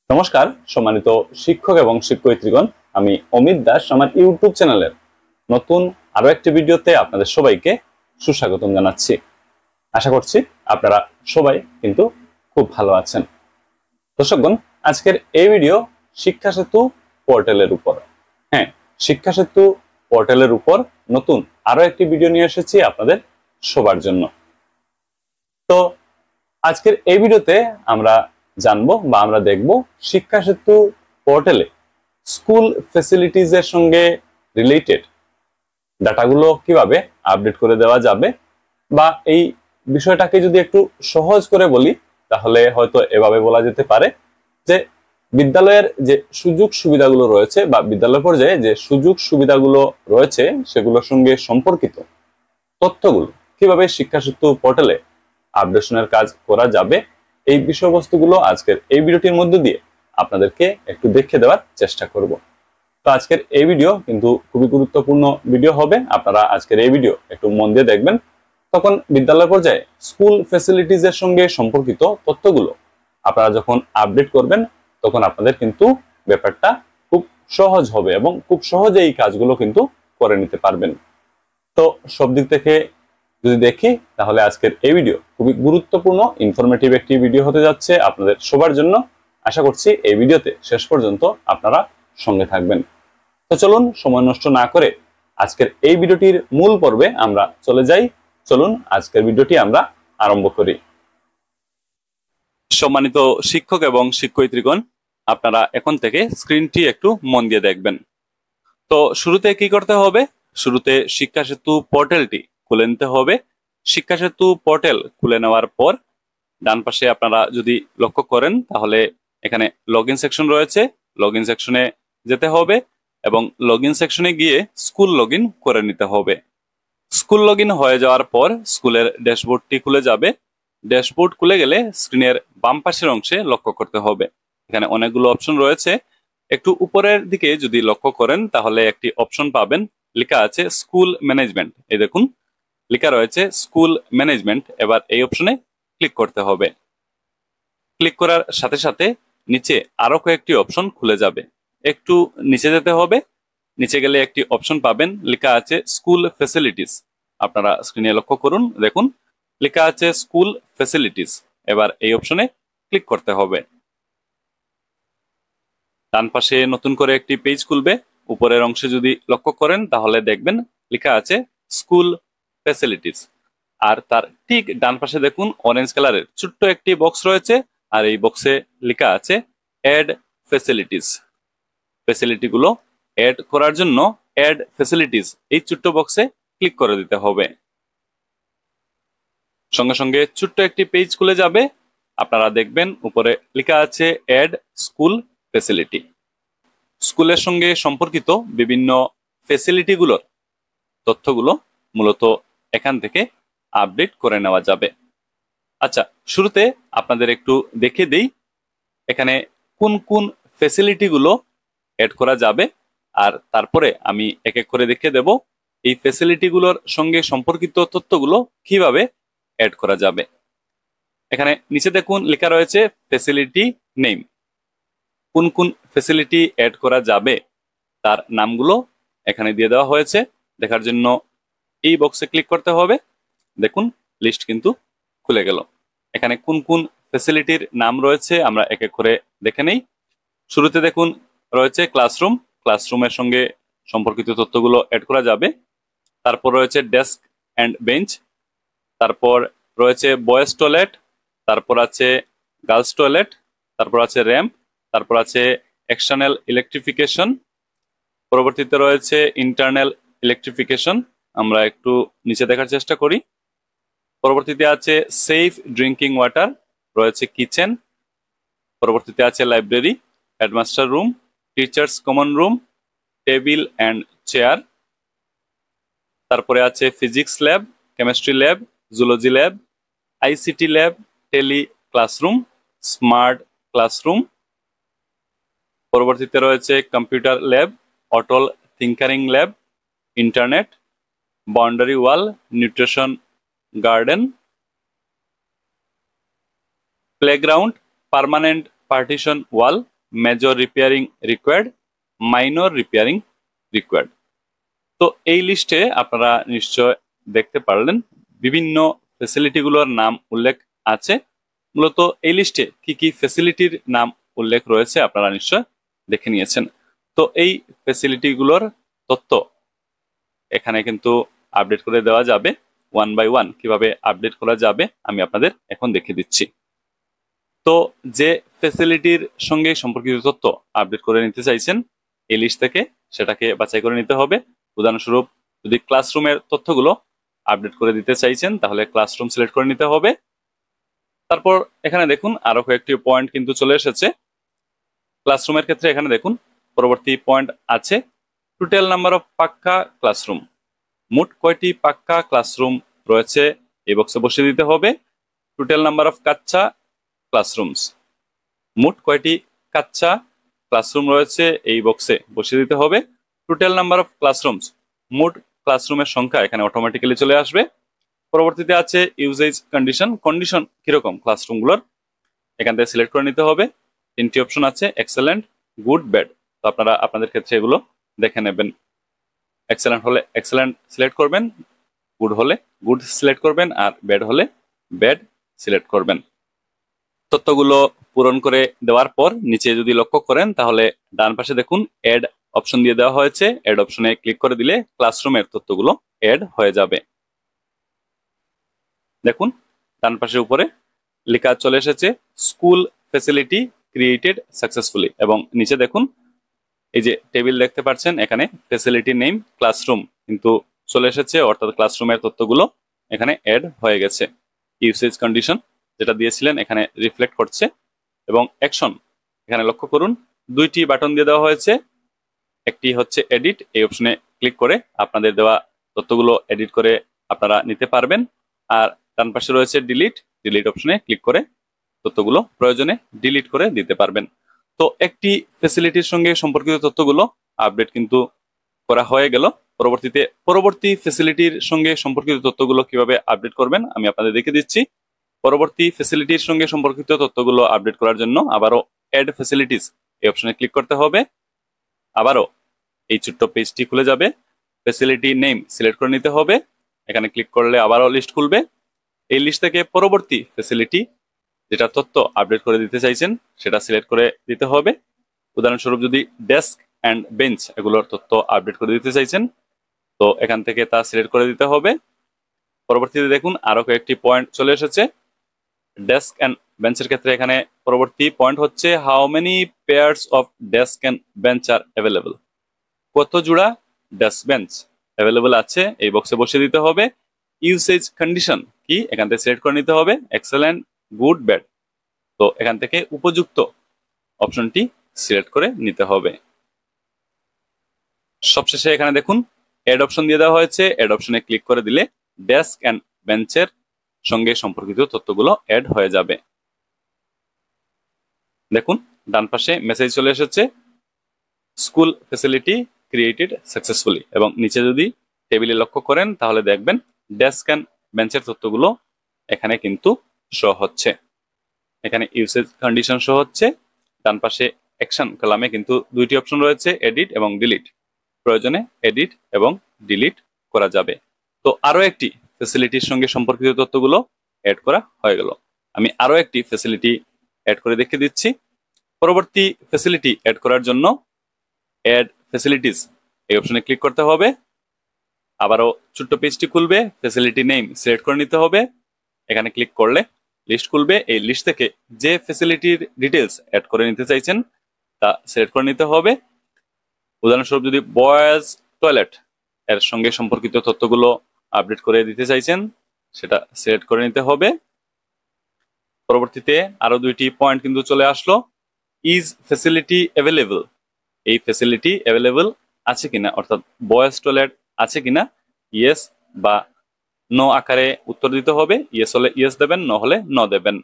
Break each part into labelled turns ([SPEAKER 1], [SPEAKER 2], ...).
[SPEAKER 1] নমস্কার সম্মানিত শিক্ষক এবং শিক্ষয়িত্রীগণ, আমি অমিত দাস আমার ইউটিউব চ্যানেলের নতুন আরো একটি ভিডিওতে আপনাদের সবাইকে সুস্বাগতম জানাচ্ছি। আশা করছি আপনারা সবাই কিন্তু খুব ভালো আছেন। দর্শকগণ, আজকের এই ভিডিও শিক্ষা সেতু পোর্টালের উপর। হ্যাঁ, শিক্ষা সেতু পোর্টালের উপর নতুন আরো একটি ভিডিও নিয়ে এসেছি আপনাদের সবার জন্য। তো আজকের এই ভিডিওতে আমরা জানবো বা আমরা দেখব শিক্ষা সেতু পোর্টালে স্কুল ফ্যাসিলিটিজ এর সঙ্গে রিলেটেড ডাটাগুলো কিভাবে আপডেট করে দেওয়া যাবে, বা এই বিষয়টাকে যদি একটু সহজ করে বলি তাহলে হয়তো এভাবে বলা যেতে পারে যে বিদ্যালয়ের যে সুযোগ সুবিধাগুলো রয়েছে বা বিদ্যালয় পর্যায়ে যে সুযোগ সুবিধাগুলো রয়েছে সেগুলোর সঙ্গে সম্পর্কিত তথ্যগুলো কিভাবে শিক্ষা সেতু পোর্টালে আপডেশনের কাজ করা যাবে, এই বিষয়বস্তুগুলো আজকের এই ভিডিওটির মধ্যে দিয়ে আপনাদেরকে একটু দেখে দেওয়ার চেষ্টা করব। তো আজকের এই ভিডিও কিন্তু খুবই গুরুত্বপূর্ণ ভিডিও হবে, আপনারা আজকের এই ভিডিও একটু মন দিয়ে দেখবেন। তখন বিদ্যালয় পর্যায়ে স্কুল ফ্যাসিলিটিজ এর সঙ্গে সম্পর্কিত তথ্যগুলো আপনারা যখন আপডেট করবেন তখন আপনাদের কিন্তু ব্যাপারটা খুব সহজ হবে এবং খুব সহজে এই কাজগুলো কিন্তু করে নিতে পারবেন। তো সব দিক থেকে যদি দেখি তাহলে আজকের এই ভিডিও খুবই গুরুত্বপূর্ণ ইনফরমেটিভ একটি ভিডিও হতে যাচ্ছে আপনাদের সবার জন্য। আশা করছি এই ভিডিওতে শেষ পর্যন্ত আপনারা সঙ্গে থাকবেন। তো চলুন সময় নষ্ট না করে আজকের এই ভিডিওটির মূল পর্বে আমরা চলে যাই। চলুন আজকের ভিডিওটি আমরা আরম্ভ করি। সম্মানিত শিক্ষক এবং শিক্ষয়িত্রীগণ, আপনারা এখন থেকে স্ক্রিনটি একটু মন দিয়ে দেখবেন। তো শুরুতে কি করতে হবে? শুরুতে শিক্ষা সেতু পোর্টালটি খুলে নিতে হবে। শিক্ষা সেতু পোর্টাল খুলে নেওয়ার পর ডান পাশে আপনারা যদি লক্ষ্য করেন তাহলে এখানে লগইন সেকশন রয়েছে। লগইন সেকশনে যেতে হবে এবং লগইন সেকশনে গিয়ে স্কুল লগইন করে নিতে হবে। স্কুল লগইন হয়ে যাওয়ার পর স্কুলের ড্যাশবোর্ডটি খুলে যাবে। ড্যাশবোর্ড খুলে গেলে স্ক্রিনের বাম পাশের অংশে লক্ষ্য করতে হবে। এখানে অনেকগুলো অপশন রয়েছে। একটু উপরের দিকে যদি লক্ষ্য করেন তাহলে একটি অপশন পাবেন, লেখা আছে স্কুল ম্যানেজমেন্ট। এই দেখুন লেখা রয়েছে স্কুল ম্যানেজমেন্ট। এবার এই অপশনে ক্লিক করতে হবে। ক্লিক করার সাথে সাথে নিচে আরো কয়েকটি অপশন খুলে যাবে। একটু নিচে যেতে হবে। নিচে গেলে একটি অপশন পাবেন, লেখা আছে স্কুল ফ্যাসিলিটিস। আপনারা স্ক্রিনে লক্ষ্য করুন, দেখুন লেখা আছে স্কুল ফ্যাসিলিটিস। এবার এই অপশনে ক্লিক করতে হবে। ডান পাশে নতুন করে একটি পেজ খুলবে। উপরের অংশে যদি লক্ষ্য করেন তাহলে দেখবেন লেখা আছে স্কুল ফ্যাসিলিটিস। আর তার ঠিক ডান পাশে দেখুন অরেঞ্জ কালারের ছোট্ট একটি বক্স রয়েছে, আর এই বক্সে লেখা আছে অ্যাড ফ্যাসিলিটিস। ফ্যাসিলিটিগুলো অ্যাড করার জন্য অ্যাড ফ্যাসিলিটিস এই ছোট্ট বক্সে ক্লিক করে দিতে হবে। সঙ্গে সঙ্গে ছোট্ট একটি পেজ খুলে যাবে। আপনারা দেখবেন উপরে লেখা আছে অ্যাড স্কুল ফ্যাসিলিটি। স্কুলের সঙ্গে সম্পর্কিত বিভিন্ন ফ্যাসিলিটিগুলোর তথ্যগুলো মূলত এখান থেকে আপডেট করে নেওয়া যাবে। আচ্ছা, শুরুতে আপনাদের একটু দেখে দেই এখানে কোন কোন ফ্যাসিলিটিগুলো অ্যাড করা যাবে, আর তারপরে আমি এক এক করে দেখে দেব এই ফ্যাসিলিটিগুলোর সঙ্গে সম্পর্কিত তথ্যগুলো কিভাবে অ্যাড করা যাবে। এখানে নিচে দেখুন লেখা রয়েছে ফ্যাসিলিটি নেম। কোন কোন ফ্যাসিলিটি অ্যাড করা যাবে তার নামগুলো এখানে দিয়ে দেওয়া হয়েছে। দেখার জন্য এই বক্সে ক্লিক করতে হবে। দেখুন লিস্ট কিন্তু খুলে গেল। এখানে কোন কোন ফ্যাসিলিটির নাম রয়েছে আমরা এক এক করে দেখে নেই। শুরুতে দেখুন রয়েছে ক্লাসরুম। ক্লাসরুমের সঙ্গে সম্পর্কিত তথ্যগুলো অ্যাড করা যাবে। তারপর রয়েছে ডেস্ক অ্যান্ড বেঞ্চ। তারপর রয়েছে বয়েজ টয়লেট। তারপর আছে গার্লস টয়লেট। তারপর আছে র্যাম্প। তারপর আছে এক্সটার্নাল ইলেকট্রিফিকেশন। পরবর্তীতে রয়েছে ইন্টারনাল ইলেকট্রিফিকেশন। আমরা একটু নিচে দেখার চেষ্টা করি। পরবর্তীতে আছে সেফ ড্রিঙ্কিং ওয়াটার। রয়েছে কিচেন। পরবর্তীতে আছে library, headmaster room, teachers common room, table and chair. তারপরে আছে physics lab, chemistry lab, zoology lab, ICT lab, tele classroom, smart classroom. পরবর্তীতে রয়েছে computer lab, Atal tinkering lab, internet, boundary wall, nutrition garden, playground, permanent partition wall, major repairing required, minor repairing required. তো এই লিস্টে আপনারা নিশ্চয় দেখতে পারলেন বিভিন্ন ফ্যাসিলিটিগুলোর নাম উল্লেখ আছে। মূলত এই লিস্টে কি কি ফ্যাসিলিটির নাম উল্লেখ রয়েছে আপনারা নিশ্চয় দেখে নিয়েছেন। তো এই ফ্যাসিলিটিগুলোর তথ্য এখানে কিন্তু আপডেট করে দেওয়া যাবে। ওয়ান বাই ওয়ান কিভাবে আপডেট করা যাবে আমি আপনাদের এখন দেখিয়ে দিচ্ছি। তো যে ফ্যাসিলিটির সঙ্গে সম্পর্কিত তথ্য আপডেট করে নিতে চাইছেন এই লিস্ট থেকে, সেটাকে বাছাই করে নিতে হবে। উদাহরণস্বরূপ যদি ক্লাসরুমের তথ্যগুলো আপডেট করে দিতে চাইছেন তাহলে ক্লাসরুম সিলেক্ট করে নিতে হবে। তারপর এখানে দেখুন আরো কয়েকটি পয়েন্ট কিন্তু চলে এসেছে। ক্লাসরুমের ক্ষেত্রে এখানে দেখুন পরবর্তী পয়েন্ট আছে টোটাল নাম্বার অফ পাক্কা ক্লাসরুম। মোট কয়টি পাক্কা ক্লাসরুম রয়েছে এই বক্সে বসিয়ে দিতে হবে। টোটাল নাম্বার অফ কাচ্চা ক্লাসরুমস, মোট কয়টি কাচ্চা ক্লাসরুম রয়েছে এই বক্সে বসিয়ে দিতে হবে। টোটাল নাম্বার অফ ক্লাসরুমস, মোট ক্লাসরুমের সংখ্যা এখানে অটোমেটিক্যালি চলে আসবে। পরবর্তীতে আছে ইউজেজ কন্ডিশন, কন্ডিশন কিরকম ক্লাসরুমগুলোর এখান থেকে সিলেক্ট করে নিতে হবে। তিনটি অপশন আছে এক্সেলেন্ট, গুড, ব্যাড। তো আপনারা আপনাদের ক্ষেত্রে এগুলো দেখে নেবেন। এক্সেলেন্ট হলে এক্সেলেন্ট সিলেক্ট করবেন, গুড হলে গুড সিলেক্ট করবেন, আর ব্যাড হলে ব্যাড সিলেক্ট করবেন। তথ্যগুলো পূরণ করে দেওয়ার পর নিচে যদি লক্ষ্য করেন তাহলে ডান পাশে দেখুন অ্যাড অপশন দিয়ে দেওয়া হয়েছে। অ্যাড অপশনে ক্লিক করে দিলে ক্লাসরুমের তথ্যগুলো অ্যাড হয়ে যাবে। দেখুন ডান পাশে উপরে লেখা চলে এসেছে স্কুল ফ্যাসিলিটি ক্রিয়েটেড সাকসেসফুলি, এবং নিচে দেখুন এই যে টেবিল দেখতে পাচ্ছেন এখানে ফ্যাসিলিটি নেম ক্লাসরুম কিন্তু চলে এসেছে, অর্থাৎ ক্লাসরুমের তথ্যগুলো এখানে অ্যাড হয়ে গেছে। ইউসেজ কন্ডিশন যেটা দিয়েছিলেন এখানে রিফ্লেক্ট করছে, এবং অ্যাকশন এখানে লক্ষ্য করুন দুইটি বাটন দিয়ে দেওয়া হয়েছে। একটি হচ্ছে এডিট, এই অপশনে ক্লিক করে আপনাদের দেওয়া তথ্যগুলো এডিট করে আপনারা নিতে পারবেন। আর ডান পাশে রয়েছে ডিলিট, ডিলিট অপশনে ক্লিক করে তথ্যগুলো প্রয়োজনে ডিলিট করে দিতে পারবেন। তো একটি ফ্যাসিলিটির সঙ্গে সম্পর্কিত তথ্যগুলো আপডেট কিন্তু করা হয়ে গেল। পরবর্তী ফ্যাসিলিটির সঙ্গে সম্পর্কিত তথ্যগুলো কিভাবে আপডেট করবেন আমি আপনাদের দেখে দিচ্ছি। পরবর্তী ফ্যাসিলিটির সঙ্গে সম্পর্কিত তথ্যগুলো আপডেট করার জন্য আবারও অ্যাড ফ্যাসিলিটিস এই অপশনে ক্লিক করতে হবে। আবারও এই ছোট্ট পেজটি খুলে যাবে। ফ্যাসিলিটি নেম সিলেক্ট করে নিতে হবে, এখানে ক্লিক করলে আবারও লিস্ট খুলবে। এই লিস্ট থেকে পরবর্তী ফ্যাসিলিটি যেটা তথ্য আপডেট করে দিতে চাইছেন সেটা সিলেক্ট করে দিতে হবে। উদাহরণস্বরূপ যদি ডেস্ক অ্যান্ড বেঞ্চ এগুলোর তথ্য আপডেট করে দিতে চাইছেন তো এখান থেকে তা সিলেক্ট করে দিতে হবে। পরবর্তীতে দেখুন আরো কয়েকটি পয়েন্ট চলে এসেছে। ডেস্ক অ্যান্ড বেঞ্চের ক্ষেত্রে এখানে পরবর্তী পয়েন্ট হচ্ছে how many pairs of desk and bench R available, কত জোড়া ডেস্ক বেঞ্চ অ্যাভেলেবল আছে এই বক্সে বসিয়ে দিতে হবে। ইউসেজ কন্ডিশন কি এখান থেকে সিলেক্ট করে নিতে হবে, এক্সেলেন্ট, গুড, ব্যাড। তো এখান থেকে উপযুক্ত অপশনটি সিলেক্ট করে নিতে হবে। সবশেষে এখানে দেখুন অ্যাড অপশন দিয়ে দেওয়া হয়েছে। অ্যাড অপশনে ক্লিক করে দিলে ডেস্ক অ্যান্ড বেঞ্চের সঙ্গে সম্পর্কিত তথ্যগুলো অ্যাড হয়ে যাবে। দেখুন ডান পাশে মেসেজ চলে এসেছে স্কুল ফ্যাসিলিটি ক্রিয়েটেড সাকসেসফুলি, এবং নিচে যদি টেবিলে লক্ষ্য করেন তাহলে দেখবেন ডেস্ক অ্যান্ড বেঞ্চের তথ্যগুলো এখানে কিন্তু শো হচ্ছে। এখানে ইউসেজ কন্ডিশন শো হচ্ছে। ডান পাশে অ্যাকশন কলামে কিন্তু দুইটি অপশন রয়েছে, এডিট এবং ডিলিট। প্রয়োজনে এডিট এবং ডিলিট করা যাবে। তো আরো একটি ফ্যাসিলিটির সঙ্গে সম্পর্কিত তথ্যগুলো অ্যাড করা হয়ে গেল। আমি আরো একটি ফ্যাসিলিটি অ্যাড করে দেখিয়ে দিচ্ছি। পরবর্তী ফ্যাসিলিটি অ্যাড করার জন্য অ্যাড ফ্যাসিলিটিস এই অপশনে ক্লিক করতে হবে। আবারও ছোট্ট পেজটি খুলবে, ফ্যাসিলিটি নেম সিলেক্ট করে নিতে হবে। এখানে ক্লিক করলে লিস্ট খুলবে। এই লিস্ট থেকে যে ফ্যাসিলিটির ডিটেলস অ্যাড করে নিতে চাইছেন তা সিলেক্ট করে নিতে হবে। উদাহরণস্বরূপ যদি বয়েজ টয়লেট এর সঙ্গে সম্পর্কিত তথ্যগুলো আপডেট করে দিতে চাইছেন সেটা সিলেক্ট করে নিতে হবে। পরবর্তীতে আরো দুইটি পয়েন্ট কিন্তু চলে আসলো। ইজ ফ্যাসিলিটি অ্যাভেলেবল, এই ফ্যাসিলিটি অ্যাভেলেবল আছে কিনা, অর্থাৎ বয়েজ টয়লেট আছে কিনা ইয়েস বা নো আকারে উত্তর দিতে হবে। ইয়েস হলে ইয়েস দেবেন, নো হলে নো দেবেন।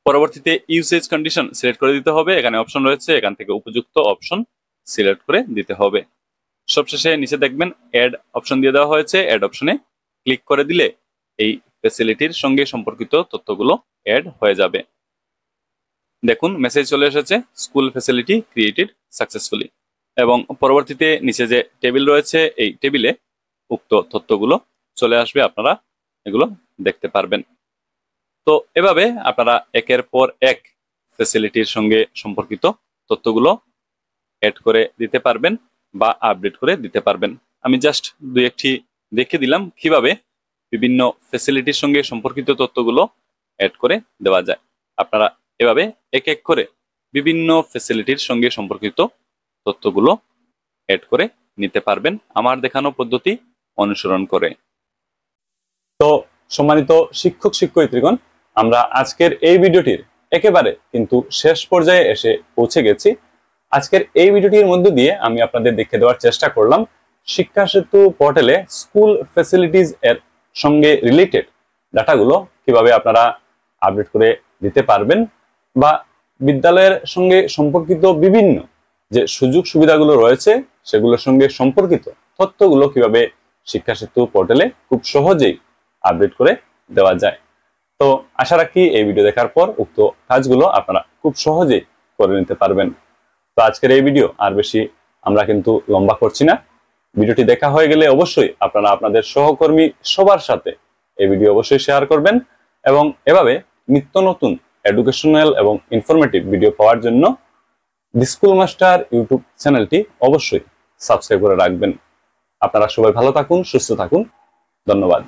[SPEAKER 1] পরবর্তীতে ইউসেজ কন্ডিশন সিলেক্ট করে দিতে হবে। এখানে অপশন রয়েছে, এখান থেকে উপযুক্ত অপশন সিলেক্ট করে দিতে হবে। সবশেষে নিচে দেখবেন অ্যাড অপশন দিয়ে দেওয়া হয়েছে। অ্যাড অপশনে ক্লিক করে দিলে এই ফ্যাসিলিটির সঙ্গে সম্পর্কিত তথ্যগুলো অ্যাড হয়ে যাবে। দেখুন মেসেজ চলে এসেছে, স্কুল ফ্যাসিলিটি ক্রিয়েটেড সাকসেসফুলি, এবং পরবর্তীতে নিচে যে টেবিল রয়েছে এই টেবিলে উক্ত তথ্যগুলো চলে আসবে, আপনারা এগুলো দেখতে পারবেন। তো এভাবে আপনারা একের পর এক ফ্যাসিলিটির সঙ্গে সম্পর্কিত তথ্যগুলো অ্যাড করে দিতে পারবেন বা আপডেট করে দিতে পারবেন। আমি জাস্ট দুই একটি দেখে দিলাম কিভাবে বিভিন্ন ফ্যাসিলিটির সঙ্গে সম্পর্কিত তথ্যগুলো অ্যাড করে দেওয়া যায়। আপনারা এভাবে এক এক করে বিভিন্ন ফ্যাসিলিটির সঙ্গে সম্পর্কিত তথ্যগুলো অ্যাড করে নিতে পারবেন আমার দেখানো পদ্ধতি অনুসরণ করে। তো সম্মানিত শিক্ষক শিক্ষয়িত্রীগণ, আমরা আজকের এই ভিডিওটির একেবারে কিন্তু শেষ পর্যায়ে এসে পৌঁছে গেছি। আজকের এই ভিডিওটির মধ্য দিয়ে আমি আপনাদের দেখে দেওয়ার চেষ্টা করলাম শিক্ষা সেতু পোর্টালে স্কুল ফ্যাসিলিটিজ এর সঙ্গে রিলেটেড ডাটাগুলো কিভাবে আপনারা আপডেট করে দিতে পারবেন, বা বিদ্যালয়ের সঙ্গে সম্পর্কিত বিভিন্ন যে সুযোগ সুবিধাগুলো রয়েছে সেগুলোর সঙ্গে সম্পর্কিত তথ্যগুলো কিভাবে শিক্ষা সেতু পোর্টালে খুব সহজেই আপডেট করে দেওয়া যায়। তো আশা রাখি এই ভিডিও দেখার পর উক্ত কাজগুলো আপনারা খুব সহজেই করে নিতে পারবেন। তো আজকের এই ভিডিও আর বেশি আমরা কিন্তু লম্বা করছি না। ভিডিওটি দেখা হয়ে গেলে অবশ্যই আপনারা আপনাদের সহকর্মী সবার সাথে এই ভিডিও অবশ্যই শেয়ার করবেন, এবং এভাবে নিত্য নতুন এডুকেশনাল এবং ইনফরমেটিভ ভিডিও পাওয়ার জন্য দি স্কুল মাস্টার ইউটিউব চ্যানেলটি অবশ্যই সাবস্ক্রাইব করে রাখবেন। আপনারা সবাই ভালো থাকুন, সুস্থ থাকুন। ধন্যবাদ।